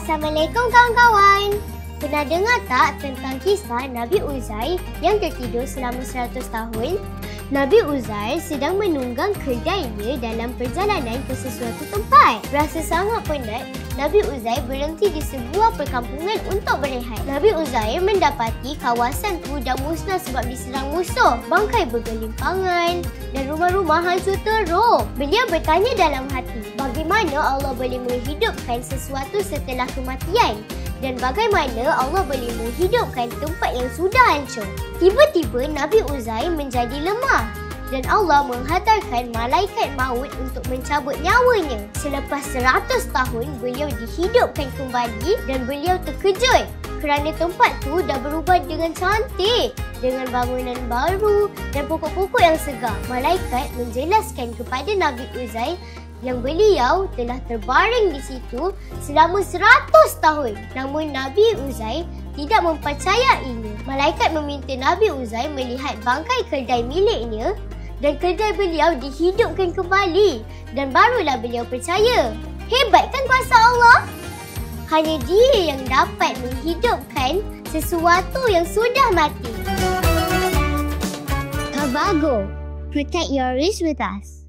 Assalamualaikum kawan-kawan. Pernah dengar tak tentang kisah Nabi Uzair yang tertidur selama 100 tahun? Nabi Uzair sedang menunggang kedainya dalam perjalanan ke sesuatu tempat. Rasa sangat penat, Nabi Uzair berhenti di sebuah perkampungan untuk berehat. Nabi Uzair mendapati kawasan itu dah musnah sebab diserang musuh. Bangkai bergelimpangan dan rumah-rumah hancur teruk. Beliau bertanya dalam hati, bagaimana Allah boleh menghidupkan sesuatu setelah kematian? Dan bagaimana Allah boleh menghidupkan tempat yang sudah hancur? Tiba-tiba Nabi Uzair menjadi lemah dan Allah menghantarkan malaikat maut untuk mencabut nyawanya. Selepas 100 tahun, beliau dihidupkan kembali dan beliau terkejut kerana tempat tu dah berubah dengan cantik, dengan bangunan baru dan pokok-pokok yang segar. Malaikat menjelaskan kepada Nabi Uzair yang beliau telah terbaring di situ selama 100 tahun. Namun Nabi Uzair tidak mempercayainya. Malaikat meminta Nabi Uzair melihat bangkai kedai miliknya dan kedai beliau dihidupkan kembali dan barulah beliau percaya. Hebat kan kuasa Allah? Hanya Dia yang dapat menghidupkan sesuatu yang sudah mati. Tobago, protect your wrist with us.